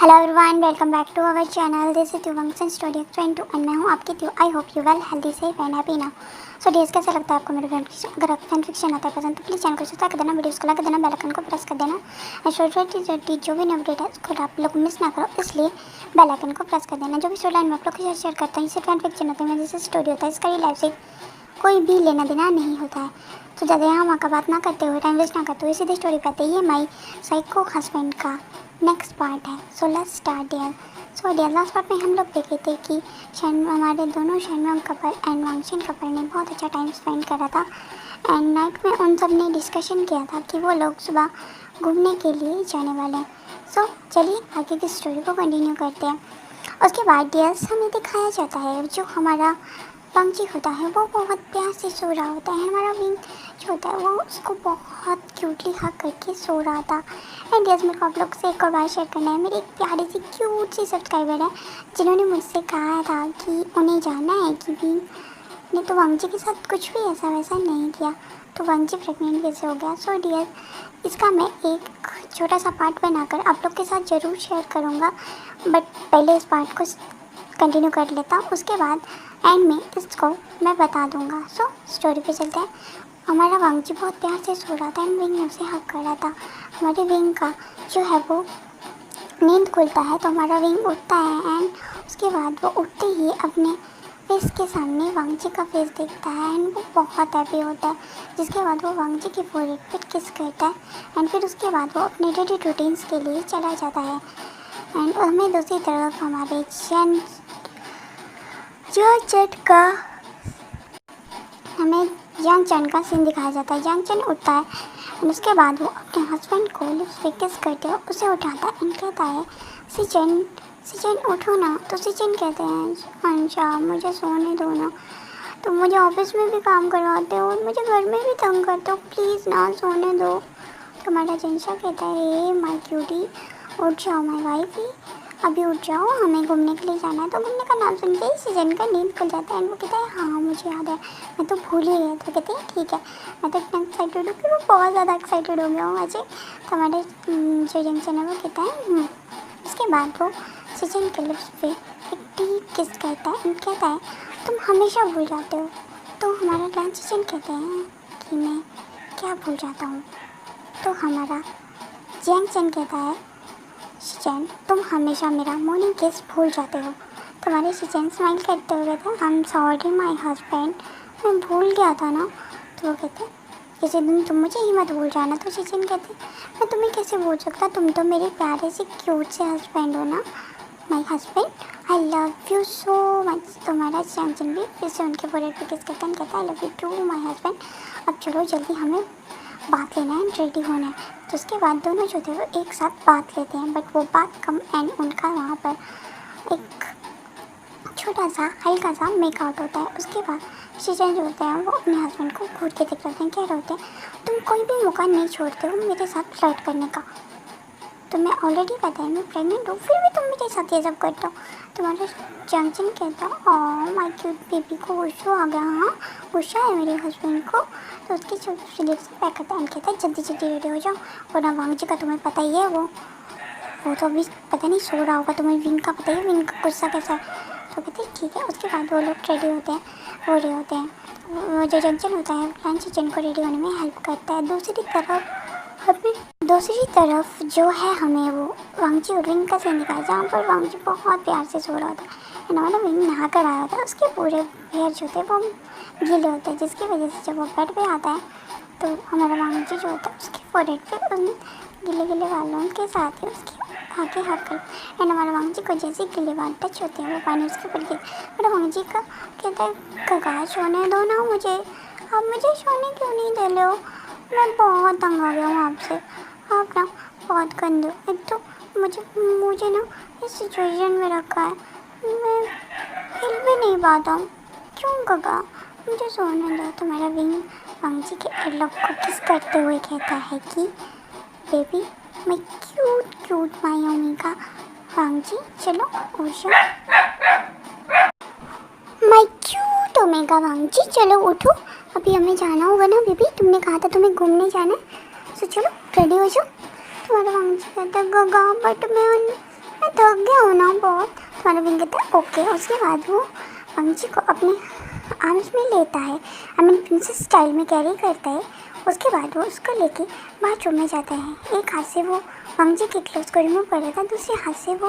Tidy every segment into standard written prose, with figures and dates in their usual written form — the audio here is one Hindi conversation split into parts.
Hello everyone, welcome back to our channel. This is युवंशन स्टोरी एक्सप्लेन टू एंड मैं हूँ आपकी त्यू। I hope you well, healthy safe and happy now. So days कैसा लगता है आपको मेरे अगर फैन फिक्शन आता है पसंद तो प्लीज़ चैनल को सब्सक्राइब कर देना, वीडियोस को लाइक कर देना, बेल आइकन को प्रेस कर देना एंड छोटी जो भी अपडेट है उसको आप लोग मिस ना करो, इसलिए बेल आइकन को प्रेस कर देना। जो भी स्टोरी लाइन में आप लोग के साथ शेयर करता हूँ, इसे फैन फिक्शन होता है, जैसे स्टोरी होता है, इसका ही लाइफ से कोई भी लेना देना नहीं होता है। तो ज़्यादा यहाँ वहाँ का बात ना करते हुए, टाइम वेस्ट ना करते हुए सीधे स्टोरी पे आते हैं। ये माई साइको हस्बैंड का नेक्स्ट पार्ट है। So let's start dear. So dear, last part में हम लोग देखे थे कि हमारे दोनों शर्मम कपल एंड वांगशन कपल ने बहुत अच्छा टाइम स्पेंड करा था एंड नाइट में उन सब ने डिस्कशन किया था कि वो लोग सुबह घूमने के लिए जाने वाले हैं। सो चलिए आगे की स्टोरी को कंटिन्यू करते हैं। उसके बाद डियर्स हमें दिखाया जाता है जो हमारा पंछी होता है वो बहुत प्यार से सो रहा होता है। हमारा विंग जो होता है वो उसको बहुत क्यूटली हग करके सो रहा था। एंड यस, मेरे को आप लोग से एक और बात शेयर करना है। मेरी एक प्यारी सी क्यूट सी सब्सक्राइबर है जिन्होंने मुझसे कहा था कि उन्हें जानना है कि विंग ने तो वांगजी के साथ कुछ भी ऐसा वैसा नहीं किया, तो वांगजी प्रेग्नेंट कैसे हो गया। सो डियर, इसका मैं एक छोटा सा पार्ट बनाकर आप लोग के साथ ज़रूर शेयर करूँगा, बट पहले इस पार्ट को कंटिन्यू कर लेता हूँ, उसके बाद एंड में इसको मैं बता दूंगा। सो स्टोरी पे चलते हैं। हमारा वांगजी बहुत प्यार से सो रहा था एंड विंग ने उसे हक कर रहा था। हमारे विंग का जो है वो नींद खुलता है तो हमारा विंग उठता है एंड उसके बाद वो उठते ही अपने फेस के सामने वांगजी का फेस देखता है एंड वो बहुत हैप्पी होता है। जिसके बाद वो वांगजी के फोरहेड पे किस करता है एंड फिर उसके बाद वो अपने डेली रूटीन्स के लिए चला जाता है। एंड हमें दूसरी तरफ हमारे का हमें यांग चैन का सीन दिखाया जाता है। यांग चैन उठता है और उसके बाद वो अपने हस्बैंड को लिप्स पे किस करते हुए उसे उठाता है एंड कहता है सिचन उठो ना। तो सिचन कहते हैं अच्छा मुझे सोने दो ना, तो मुझे ऑफिस में भी काम करवाते हो और मुझे घर में भी तंग करते हो, प्लीज़ ना सोने दो। तो हमारा जिनशा कहता है हे माय क्यूटी उठ जाओ माय वाइफी, अभी उठ जाओ, हमें घूमने के लिए जाना है। तो घूमने का नाम सुन के ही सीजन का नींद खुल जाता है एंड वो कहता है हाँ मुझे याद है, मैं तो भूल ही गया। तो कहते हैं ठीक है, मैं तो इतना एक्साइटेड हूँ कि वो बहुत ज़्यादा एक्साइटेड हो गया हूँ आज। तो हमारे जो जंक्शन है वो कहता है उसके बाद वो सीजन के लिप्स पे एक डीप किस करता है एंड कहता है तुम हमेशा भूल जाते हो। तो हमारा डांस सीजन कहते हैं कि मैं क्या भूल जाता हूँ। तो हमारा जैंगचन कहता है शिचन तुम हमेशा मेरा मॉर्निंग किस भूल जाते हो। तुम्हारे शिचन स्माइल करते हुए कहते I am sorry my husband, मैं भूल गया था ना। तो वो कहते किसी दिन तुम मुझे ही मत भूल जाना। तो शिचन कहते मैं तुम्हें कैसे भूल सकता, तुम तो मेरे प्यारे से क्यूट से हस्बैंड हो ना, my husband, I love you so much. तुम्हारा जैंगचन भी फिर से उनके फोरहेड पे किस करता है, कहता I love you too my husband. अब चलो जल्दी हमें बात लेना है, रेडी होना है। तो उसके बाद दोनों जो थे वो एक साथ बात लेते हैं, बट वो बात कम एंड उनका वहाँ पर एक छोटा सा हल्का सा मेकआउट होता है। उसके बाद शीजन जो होते हैं वो अपने हस्बैंड को घूर के दिख रहे हैं, कह रहे होते हैं तुम कोई भी मौका नहीं छोड़ते हो मेरे साथ फ्लर्ट करने का। तो मैं ऑलरेडी पता है मैं प्रेग्नेंट हूँ, फिर भी तुम मेरे साथ ये सब करते हो। तुम्हारा जंक्शन कहता है माय क्यूट बेबी को गुस्सा आ गया, हाँ गुस्सा है मेरे हस्बैंड को। तो उसकी छोटी लिप्स पैक करता है, कहता है जल्दी जल्दी रेडी हो जाओ, वरना वांगजी का तुम्हें पता ही है वो तो अभी पता नहीं सो रहा होगा, तुम्हें विंग का पता ही है विंग का गुस्सा कैसा है। तो कहते हैं ठीक है। उसके बाद वो लोग रेडी होते हैं, हो रहे होते हैं। वो जो जंक्शन होता है फ्रेंच किचन को रेडी होने में हेल्प करता है। दूसरी तरफ जो है हमें वो वांगजी और विंग का सीन दिखाया जहाँ पर वांगजी बहुत प्यार से सो रहा होता है एंड हमारा विंग नहा कर आया होता है। उसके पूरे हेयर जो होते हैं वो गीले होते हैं, जिसकी वजह से जब वो बेड पे आता है तो हमारा वांगजी जो होता है उसके फोरहेड पे उन गिले गिले बालों के साथ ही उसकी आगे हक कर एंड हमारा वांगजी को जैसे गिले बाल टच होते हैं वो पानी उसके ऊपर गिर। हमारा वांगजी का कहता है कका सोने दो ना मुझे, आप मुझे सोने क्यों नहीं दे रहे हो, मैं बहुत तंग हो गया हूँ आपसे, आप ना बहुत गंदे हो। एक तो मुझे ना इस सिचुएशन में रखा है, मैं हिल भी नहीं पाता हूँ, क्यों काका मुझे सोने दो। तुम्हारा विंग वांगजी के एयरलॉक को किस करते हुए कहता है कि बेबी मैं क्यूट माई ओमेगा वांगजी चलो उठो, माई क्यूट ओमेगा वांगजी चलो उठो, अभी हमें जाना होगा ना बेबी, तुमने कहा था तुम्हें घूमने जाना है, सो चलो रेडी हो जाओ। तुम्हारा वांगजी कहता है गगा बट मैं थक गया हूँ ना बहुत। तुम्हारा विंग कहता है ओके। उसके बाद वो वांगजी को अपने आर्म्स में लेता है, आई मीन प्रिंसेस स्टाइल में कैरी करता है। उसके बाद वो उसको लेके बाथरूम में जाता है। एक हाथ से वो वांगजी के क्लोथ को रिमूव कर रहा था, दूसरे हाथ से वो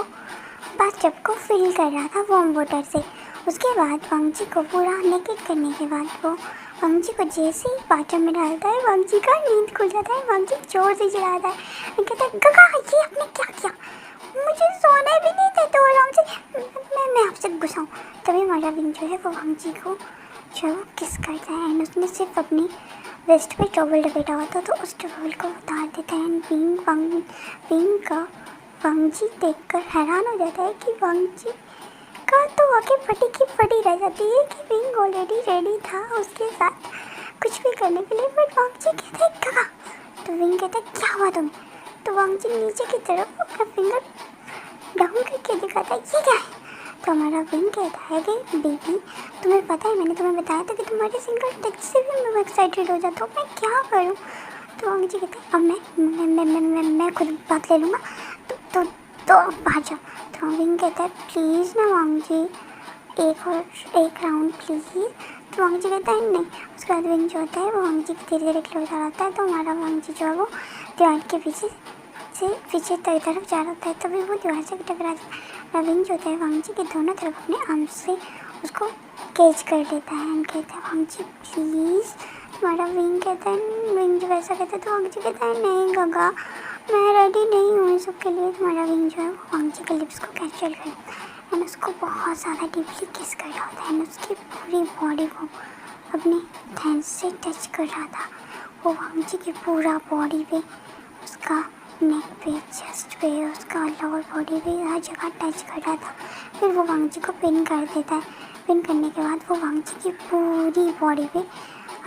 बाथटब को फिल कर रहा था वार्म वाटर से। उसके बाद वांगजी को पूरा नेकेट करने के बाद वो वांगजी को जैसे ही बाथटब में डालता है, वांगजी का नींद खुल जाता है। वांगजी जोर से चिल्लाता है, मैं कहता है गगा ये आपने क्या किया, मुझे सोना भी नहीं था तो आराम से, मैं आपसे गुस्सा हूँ। तभी हमारा विंग जो है वो वांगजी को जो है वो किस करता है एंड उसने सिर्फ अपनी वेस्ट पे टॉवल लपेटा हुआ था तो उस टॉवल को उतार देता है एंड विंग का वांगजी देखकर हैरान हो जाता है कि वांगजी का तो आगे फटी की फटी रह जाती है कि विंग ऑलरेडी रेडी था उसके साथ कुछ भी करने के लिए। बट वांगजी कहता है कहा, तो विंग कहता है क्या हुआ तुम्हें, तो वांगजी नीचे की तरफ अपना फिंगर डाउन करके दिखाता है ये क्या है। तो हमारा विंग कहता है कि बेबी तुम्हें पता है मैंने तुम्हें बताया था कि तुम्हारे सिंगल टच से भी मैं एक्साइटेड हो जाता हूँ, मैं क्या करूँ। तो वांगजी कहते हैं अब मैं खुद बात ले लूँगा, तो बाहर जाओ। तो विंग कहता है प्लीज़ ना वांगजी एक राउंड प्लीज़। तो वांगजी कहता है नहीं। उसके बाद विंग जो होता है वो वांगजी की धीरे धीरे क्लोज आ जाता है। तो हमारा वांगजी जो है वो दीवार के पीछे तरफ जा रहा होता है, तभी वो दीवार से टकरा जाता है। विंग जो होता है वांगजी के दोनों तरफ अपने आर्म से उसको कैच कर लेता है एंड कहता है वांगजी प्लीज़। हमारा विंग कहता है, विंग जो वैसा कहता है तो वांगजी कहता है नहीं गगा मैं रेडी नहीं हूँ इस सब के लिए। हमारा विंग जो है वो वांगजी के लिप्स को कैप्चर कर एंड उसको बहुत ज़्यादा डीपली किस कर रहा था एंड उसकी पूरी बॉडी को अपने हैंड से टच कर रहा था। वो वांगजी की पूरा बॉडी पे, उसका नेक पे, चेस्ट पे, उसका लोअर बॉडी पे हर जगह टच कर रहा था। फिर वो वांगजी को पिन कर देता है। पिन करने के बाद वो वांगजी की पूरी बॉडी पे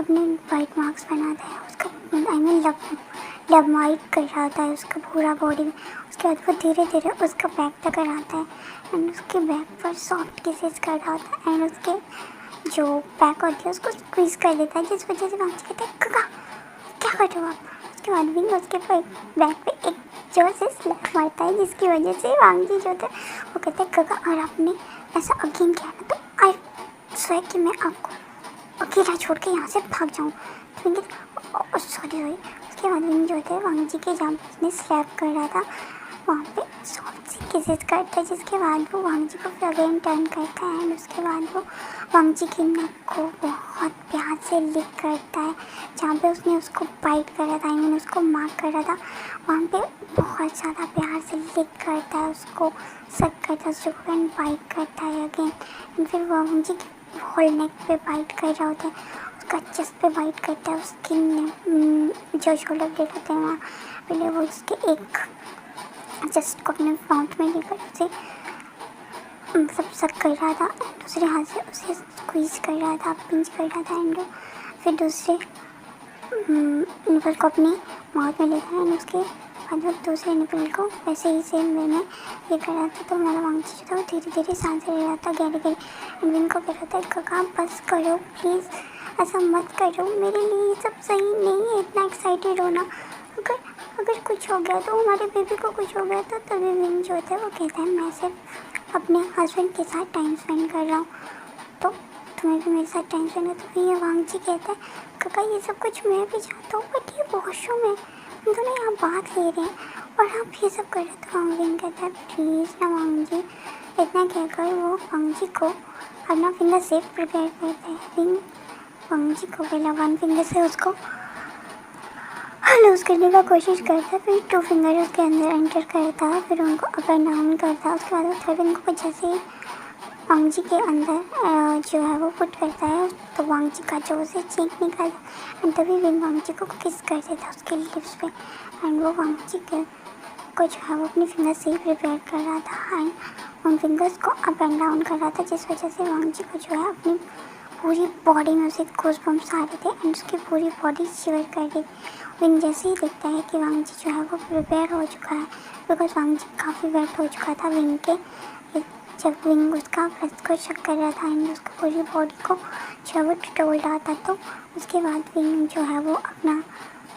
अपने वाइट मार्क्स बनाता है, उसका आई मीन लब वाइट कर रहा था उसका पूरा बॉडी में। उसके बाद वो धीरे धीरे उसका बैक तक आता है एंड उसके बैक पर सॉफ्ट किसेस कर रहा होता है एंड उसके जो बैक होती है उसको स्क्वीज़ कर देता है, जिस वजह से वांगजी कहता है कका क्या कर रहे हो आप। उसके बाद विंग उसके बैक पे एक जोर से स्लैप मारता है, जिसकी वजह से वांगजी जो होता है वो कहता है कका और आपने ऐसा अगेन किया ना तो आई स्वेर कि मैं आपको अकेला छोड़ के यहाँ से भाग जाऊँ। तो विंग सॉरी। उसके बाद विंग जो होता है वांगजी के जहाँ उसने स्लैप कर रहा था वहाँ पे सॉफ्ट सी किसेस करता है, जिसके बाद वो वांगजी को फिर अगेन टर्न करता है एंड उसके बाद वो वांगजी की नेक को बहुत प्यार से लिक करता है। जहाँ पे उसने उसको बाइट कर रहा था, आई मीन उसको मार्क कर रहा था, वहाँ पे बहुत ज़्यादा प्यार से लिक करता है, उसको सक करता है, उसको एंड बाइट करता है अगेन एंड फिर वांगजी की होल नेक पे बाइट कर रहा होता है, उसका चेस्ट पे बाइट करता है, उसकी जो शोल्डर ब्लेड होते हैं वहाँ पहले वो उसके एक चेस्ट को अपने माउथ में लेकर उसे मतलब सक कर रहा था, दूसरे हाथ से उसे स्क्वीज़ कर रहा था, पिंच कर रहा था एंड फिर दूसरे निपल को अपने माउथ में लेता है एंड उसके बाद वो दूसरे निपल को वैसे ही सेम वे में ये कर रहा था। तो हमारा वांगजी जो था वो धीरे धीरे सांसें ले रहा था गहरे गहरे एंड विंग को कह रहा था कका बस करो प्लीज़, ऐसा मत करो, मेरे लिए ये सब सही नहीं है इतना एक्साइटेड होना, अगर कुछ हो गया तो हमारे बेबी को कुछ हो गया तो तभी विंग जो होता है वो कहता है मैं सिर्फ अपने हस्बैंड के साथ टाइम स्पेंड कर रहा हूँ तो तुम्हें भी मेरे साथ टाइम स्पेंड है। तो ये वांगजी कहता है काका ये सब कुछ मैं भी चाहता हूँ बट ये वॉशरूम है, हम दोनों यहाँ बात ले रहे हैं और आप ये सब कर रहे हो। तो विंग कहता है प्लीज़ ना वांगजी। इतना कहकर वो वांगजी को अपना फिंगर से प्रिपेयर करता है। विंग वांगजी को पहला वन फिंगर से उसको लूज़ करने का कोशिश करता है, फिर टू फिंगर उसके अंदर एंटर करता है, फिर उनको अप एंड डाउन करता है। उसके बाद वो थर्ड फिंगर को जैसे ही वांगजी के अंदर जो है वो पुट करता है तो वांगजी का जो उसे चीख निकालता एंड तभी विंग वांगजी को किस कर देता है उसके लिप्स पे एंड वो वांगजी को जो है वो अपनी फिंगर से ही प्रिपेयर कर रहा था एंड उन फिंगर्स को अप एंड डाउन कर रहा था, जिस वजह से वांगजी को जो है अपनी पूरी बॉडी में उसे गूज़बम्प्स आ रहे थे एंड उसकी पूरी बॉडी शिवर कर रही थी। विंग जैसे ही देखता है कि वांगजी जो है वो प्रिपेयर हो चुका है बिकॉज वांगजी काफ़ी वेट हो चुका था विंग के, जब विंग उसका ब्रेथ को चेक कर रहा था एंड उसकी पूरी बॉडी को जो है वो टटोल रहा था। तो उसके बाद विंग जो है वो अपना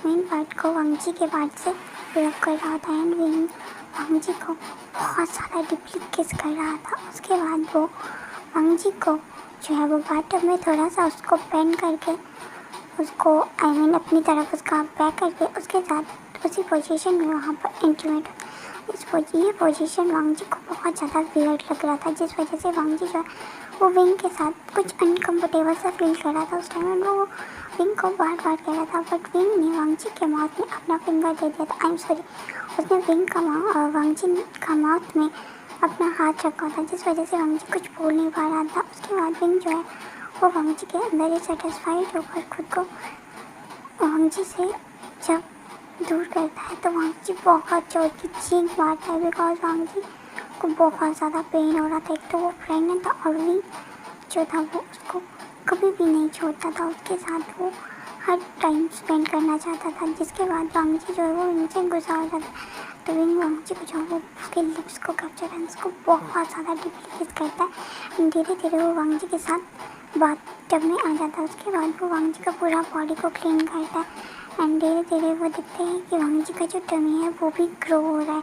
मेन पार्ट को वांगजी के पार्ट से फिल अप कर रहा था एंड विंग वांग जी को बहुत ज़्यादा डीपली किस कर रहा था। उसके बाद वो वांग जी को जो है वो बाथटब में थोड़ा सा उसको पेन करके उसको अपनी तरफ उसका बैक करके उसके साथ उसी पोजीशन में वहाँ पर इंटीमेट ये पोजीशन वांग जी को बहुत ज़्यादा वियर्ड लग रहा था, जिस वजह से वांग जी जो है वो विंग के साथ कुछ अनकम्फर्टेबल सा फील कर रहा था। उस टाइम में वो विंग को बार बार कह रहा था, बट विंग ने वांग जी के माउथ में अपना फिंगर दे दिया था। आई एम सॉरी, उसने वांग जी का माउथ में अपना हाथ रखा था, जिस वजह से वांग जी कुछ बोल नहीं पा रहा था। उसके बाद विंग जो है वो वांग जी के अंदर ही सेटिस्फाइड होकर खुद को वांग जी से जब दूर करता है तो वांग जी बहुत जोर की चीख मारता है, बिकॉज वांग जी को बहुत ज़्यादा पेन हो रहा था। एक तो वो प्रेग्नेंट था और विंग जो था वो उसको कभी भी नहीं छोड़ता था, उसके साथ वो हर टाइम स्पेंड करना चाहता था। जिसके बाद वांग जी जो है वो विंग से गुस्सा हो जाता है, तो विंग वांग जी को जो वो उसके लिप्स को कैप्चर करके उसको बहुत ज़्यादा डीपली किस करता है। धीरे धीरे वो वांग जी के साथ बाथटब में आ जाता है। उसके बाद वो वांग जी का पूरा बॉडी को क्लीन करता है एंड धीरे धीरे वो दिखते हैं कि वांग जी का जो टमी है वो भी ग्रो हो रहा है,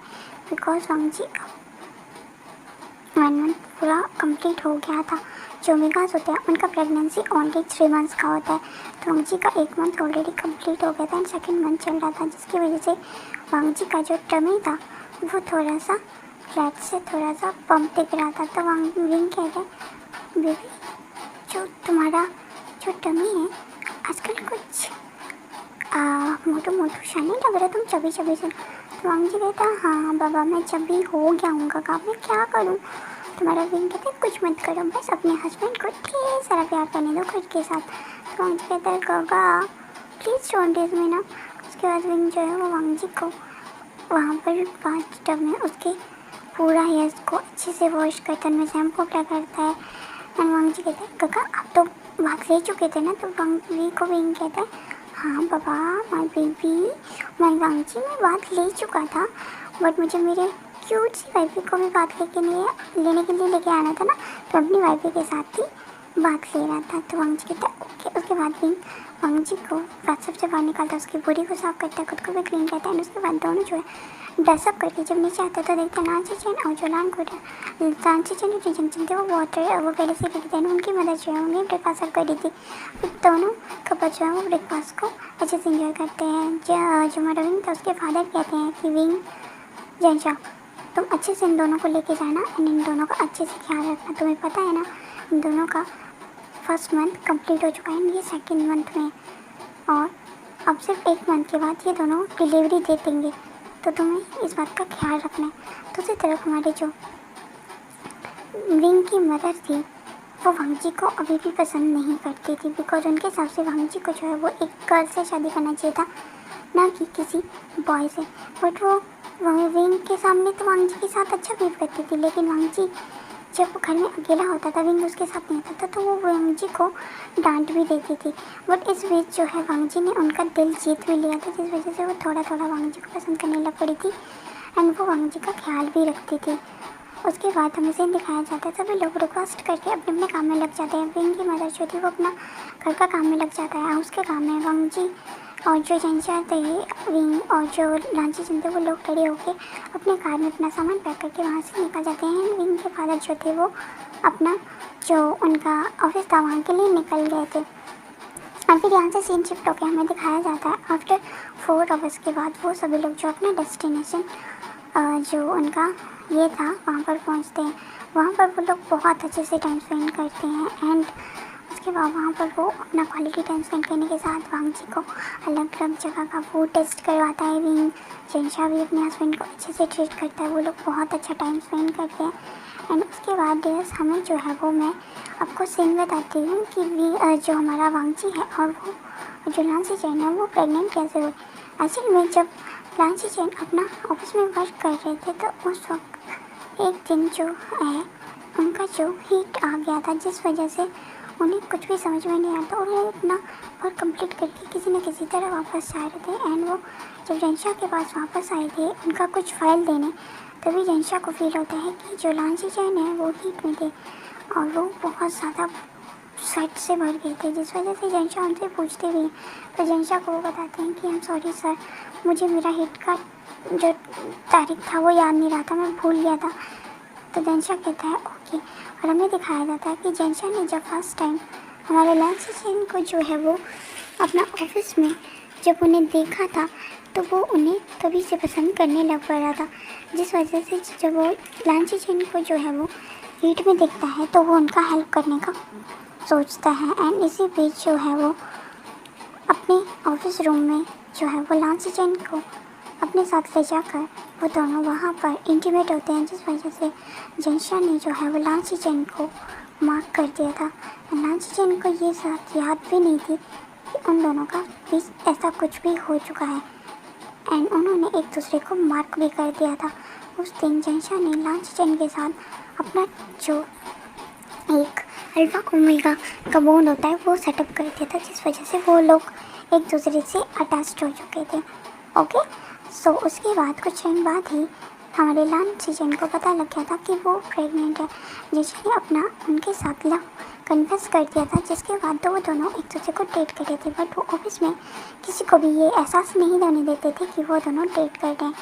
बिकॉज वांग जी 1 मंथ पूरा कंप्लीट हो गया था। जो ओमेगास होते हैं उनका प्रेगनेंसी ओनली 3 मंथ्स का होता है, तो वांग जी का 1 मंथ ऑलरेडी कंप्लीट हो गया था एंड 2nd मंथ चल रहा था, जिसकी वजह से वांग जी का जो टमी था वो थोड़ा सा फ्लैट से थोड़ा सा पम्प दिख रहा था। तो विंग कह रहे, बेबी जो तुम्हारा जो टमी है आजकल कुछ मोटू मोटू सा नहीं लग रहा, तुम चबी चबी से। तो वांग जी कहता हाँ बाबा मैं चबी हो गया हूँ काका, मैं क्या करूँ। तुम्हारा विंग कहते कुछ मत करो, बस अपने हस्बैंड को ढेर सारा प्यार करने दो खुद के साथ। तो वांग जी कहता है काका प्लीज़ डोंट टीज मी ना। उसके बाद विंग जो है वो वांग जी को वहाँ पर बाथटब में उसके पूरा हेयर को अच्छे से वॉश करता है, उनमें शैम्पू अप्लाई करता है एंड वांग जी कहते हैं काका आप तो बात ले चुके थे ना। तो वांग कहता है हाँ बाबा माय बेबी वांग जी मैं बात ले चुका था, बट मुझे मेरे क्यूट सी वाइफी को भी बात लेने के लिए लेके आना था ना, तो अपनी वाइफी के साथ ही बात ले रहा था। तो वांग जी कहता है ओके। उसके बाद भी वांग जी को बाथटब से बाहर निकालता है, उसकी बॉडी को साफ करता है, खुद को भी क्लीन करता है एंड उसके बाद दोनों जो है ड्रेसअप करके जब नीचे आता है तो देखते हैं लांची चैन और जो लांची चैन जो जंगचन थे वो पहले से करते हैं। उनकी मदद जो है उन्हें ब्रेकफास्ट कर दी थी, फिर दोनों कपल जो है वो ब्रेकफास्ट को अच्छे से इंजॉय करते हैं। जो हमारा विंग था उसके फादर कहते हैं कि विंग जैसा तुम अच्छे से इन दोनों को लेके जाना एंड इन दोनों का अच्छे से ख्याल रखना, तुम्हें पता है ना इन दोनों का 1st मंथ कंप्लीट हो चुका है, ये 2nd मंथ में और अब सिर्फ 1 मंथ के बाद ये दोनों डिलीवरी दे देंगे, तो तुम्हें इस बात का ख्याल रखना है। दूसरी तरफ हमारे जो विंग की मदर थी वो वांग जी को अभी भी पसंद नहीं करती थी, बिकॉज उनके हिसाब से वांग जी को जो है वो एक गर्ल से शादी करना चाहिए था, ना कि किसी बॉय से। बट वो विंग के सामने तो वांग जी के साथ अच्छा बिहेव करती थी, लेकिन वांग जी जब वो घर में अकेला होता था विंग उसके साथ नहीं होता था तो वो वांग जी को डांट भी देती थी। बट इस बीच जो है वांग जी ने उनका दिल जीत भी लिया था, जिस वजह से वो थोड़ा थोड़ा वांग जी को पसंद करने लग पड़ी थी एंड वो वांग जी का ख्याल भी रखती थी। उसके बाद हमें सीन दिखाया जाता है, सभी लोग रिक्वेस्ट करके अपने अपने काम में लग जाते हैं। विंग की मदर जो थी वो अपना घर का काम में लग जाता है, हाउस के काम में। वांग जी और जो जंचा थे विंग और जो लांची चंद थे वो लोग खड़े होकर अपने कार में अपना सामान पैक करके वहाँ से निकल जाते हैं। विंग के फादर जो थे वो अपना जो उनका ऑफिस था वहाँ के लिए निकल गए थे और फिर यहाँ से सीन शिफ्ट होकर हमें दिखाया जाता है आफ्टर 4 आवर्स के बाद वो सभी लोग जो अपना डेस्टिनेशन जो उनका ये था वहाँ पर पहुँचते हैं। वहाँ पर वो लोग बहुत अच्छे से टाइम स्पेंड करते हैं एंड उसके बाद वहाँ पर वो अपना क्वालिटी टाइम स्पेंड करने के साथ वांग जी को अलग अलग जगह का फूड टेस्ट करवाता है। विंग जंशा भी अपने हस्बैंड को अच्छे से ट्रीट करता है, वो लोग बहुत अच्छा टाइम स्पेंड करते हैं एंड उसके बाद डेयर्स हमें जो है वो मैं आपको सीन बताती हूँ कि जो हमारा वांग जी है और वो जो लांची चैन है वो प्रेग्नेंट कैसे हुई। एक्चुअली में जब लांची चैन अपना ऑफिस में वर्क कर रहे थे तो उस वक्त एक दिन जो है उनका जो हीट आ गया था, जिस वजह से उन्हें कुछ भी समझ में नहीं आता और वो अपना वर्क कंप्लीट करके किसी न किसी तरह वापस जा रहे थे एंड वो जब जंशा के पास वापस आए थे उनका कुछ फाइल देने, तभी जंशा को फील होता है कि जो लांची चैन है वो हीट में थे और वो बहुत ज़्यादा स्वेट से भर गए थे, जिस वजह से जंशा उनसे पूछते भी हैं तो जंशा को वो बताते हैं कि आई एम सॉरी सर, मुझे मेरा हीट का जो तारीख था वो याद नहीं रहा था, मैं भूल गया था। तो जेंशा कहता है ओके, और हमें दिखाया जाता है कि जेंशा ने जब फर्स्ट टाइम हमारे लैंसी चेन को जो है वो अपना ऑफिस में जब उन्हें देखा था तो वो उन्हें तभी से पसंद करने लग पड़ा था, जिस वजह से जब वो लैंसी चेन को जो है वो नीट में देखता है तो वो उनका हेल्प करने का सोचता है। एंड इसी बीच जो है वो अपने ऑफिस रूम में जो है वो लैंसी चेन को अपने साथ ले जाकर वो दोनों वहाँ पर इंटीमेट होते हैं, जिस वजह से जेंशा ने जो है वो लैंसी चेन को मार्क कर दिया था। लैंसी चेन को ये बात याद भी नहीं थी कि उन दोनों का बीच ऐसा कुछ भी हो चुका है, एंड उन्होंने एक दूसरे को मार्क भी कर दिया था। उस दिन जेंशा ने लैंसी चेन के साथ अपना जो एक अल्फा ओमेगा का बॉन्ड होता है वो सेटअप कर दिया था, जिस वजह से वो लोग एक दूसरे से अटैच्ड हो चुके थे। ओके, सो उसके बाद कुछ टाइम बाद ही हमारे लैंसी चेन को पता लग गया था कि वो प्रेग्नेंट है, जिसने अपना उनके साथ लव कन्फेस कर दिया था, जिसके बाद वो दोनों एक दूसरे को डेट कर रहे थे। बट वो ऑफिस में किसी को भी ये एहसास नहीं होने देते थे कि वो दोनों डेट कर रहे हैं।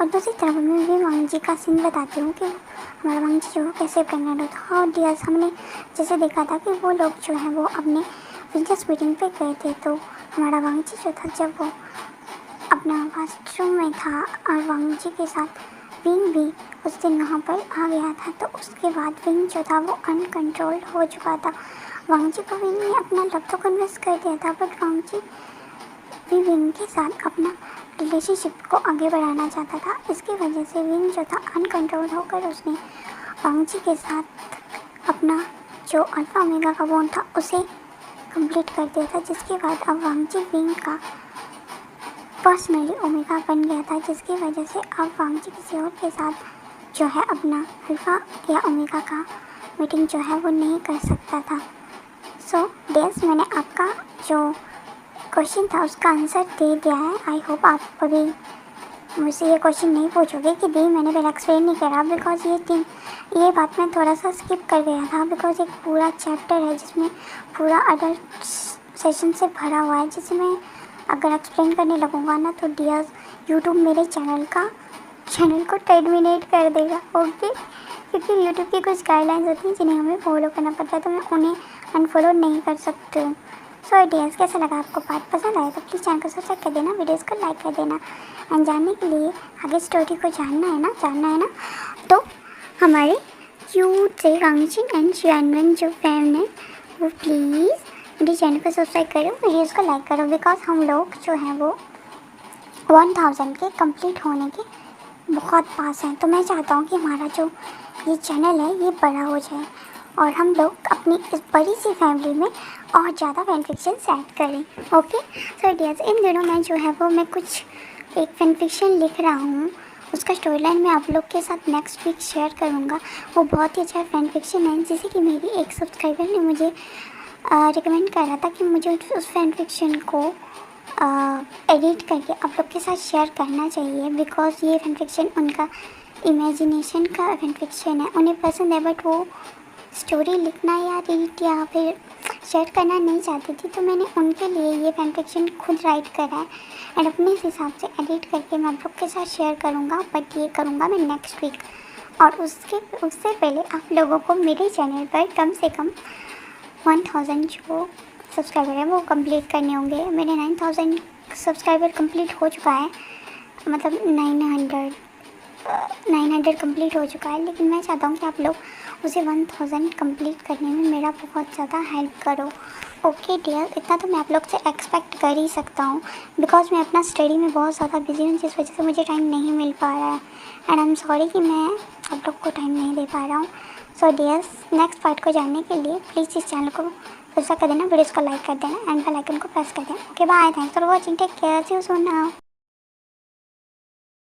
और दूसरी तरफ मैं भी वांगजी का सीन बताती हूँ कि हमारा वांगजी जो कैसे प्रेग्नेंट होता। और डियर्स, हमने जैसे देखा था कि वो लोग जो हैं वो अपने बिजनेस मीटिंग पे गए थे, तो हमारा वांगजी जो था जब वो अपना वाशरूम में था और वांगजी के साथ विंग भी उस दिन वहाँ पर आ गया था, तो उसके बाद विंग जो था वो अनकंट्रोल्ड हो चुका था। वांगजी को विंग ने अपना लव तो कन्विंस कर दिया था, बट वांगजी भी विंग के साथ अपना रिलेशनशिप को आगे बढ़ाना चाहता था। इसकी वजह से विंग जो था अनकंट्रोल्ड होकर उसने वांगजी के साथ अपना जो अल्फा ओमेगा का बॉन्ड था उसे कंप्लीट कर दिया था, जिसके बाद अब वांगजी विंग का पर्सनली ओमेगा बन गया था, जिसकी वजह से अब वांगजी किसी और के साथ जो है अपना अल्फा या ओमेगा का मीटिंग जो है वो नहीं कर सकता था। सो डियर्स, मैंने आपका जो क्वेश्चन था उसका आंसर दे दिया है। आई होप आप अभी मुझसे ये क्वेश्चन नहीं पूछोगे कि दी मैंने पहले एक्सप्लेन नहीं करा, बिकॉज ये बात मैं थोड़ा सा स्किप कर गया था, बिकॉज एक पूरा चैप्टर है जिसमें पूरा अडल्ट सेशन से भरा हुआ है, जिसमें अगर एक्सप्लेन करने लगूँगा ना तो डियर्स यूट्यूब मेरे चैनल को टर्मिनेट कर देगा। ओके, क्योंकि यूट्यूब की कुछ गाइडलाइंस होती हैं जिन्हें हमें फॉलो करना पड़ता है, तो मैं उन्हें अनफॉलो नहीं कर सकती हूँ। सो डियर्स, कैसा लगा आपको पार्ट? पसंद आया तो प्लीज़ चैनल को सब्सक्राइब कर देना, वीडियोज़ को लाइक कर देना। एंड जानने के लिए आगे स्टोरी को जानना है ना, तो हमारे क्यूट से वांगजी एंड शियानवन जो फैन है वो प्लीज़ मेरे चैनल को सब्सक्राइब करो, वीडियोज़ को लाइक करो, बिकॉज हम लोग जो हैं वो 1000 के कंप्लीट होने के बहुत पास हैं। तो मैं चाहता हूँ कि हमारा जो ये चैनल है ये बड़ा हो जाए और हम लोग अपनी इस बड़ी सी फैमिली में और ज़्यादा फैन फिक्शन ऐड करें। ओके, सो डियर्स, इन दिनों मैं कुछ एक फैन फिक्शन लिख रहा हूँ, उसका स्टोरी लाइन मैं आप लोग के साथ नेक्स्ट वीक शेयर करूँगा। वो बहुत ही अच्छा फैन फिक्शन है, जैसे कि मेरी एक सब्सक्राइबर ने मुझे रिकमेंड करा था कि मुझे उस फैन फिक्शन को एडिट करके आप लोग के साथ शेयर करना चाहिए, बिकॉज ये फैन फिक्शन उनका इमेजिनेशन का फैन फिक्शन है, उन्हें पसंद है, बट वो स्टोरी लिखना या रीड या फिर शेयर करना नहीं चाहती थी। तो मैंने उनके लिए ये फैन फिक्शन खुद राइट करा है एंड अपने हिसाब से एडिट करके मैं आप लोग के साथ शेयर करूँगा, बट ये करूँगा मैं नेक्स्ट वीक। और उससे पहले आप लोगों को मेरे चैनल पर कम से कम 1000 जो सब्सक्राइबर है वो कंप्लीट करने होंगे। मेरे 9000 सब्सक्राइबर कंप्लीट हो चुका है, मतलब 900 कंप्लीट हो चुका है, लेकिन मैं चाहता हूँ कि आप लोग उसे 1000 कंप्लीट करने में मेरा बहुत ज़्यादा हेल्प करो। ओके डियर, इतना तो मैं आप लोग से एक्सपेक्ट कर ही सकता हूँ, बिकॉज मैं अपना स्टडी में बहुत ज़्यादा बिजी हूँ, जिस वजह से मुझे टाइम नहीं मिल पा रहा है एंड आई एम सॉरी कि मैं आप लोग को टाइम नहीं दे पा रहा हूँ। सो डियर्स, नेक्स्ट पार्ट को जानने के लिए प्लीज़ इस चैनल को सब्सक्राइब कर देना, वीडियोज़ को लाइक कर देना एंड बेल आइकन को प्रेस कर देना। Okay bye, thanks for watching, take care, see you soon now.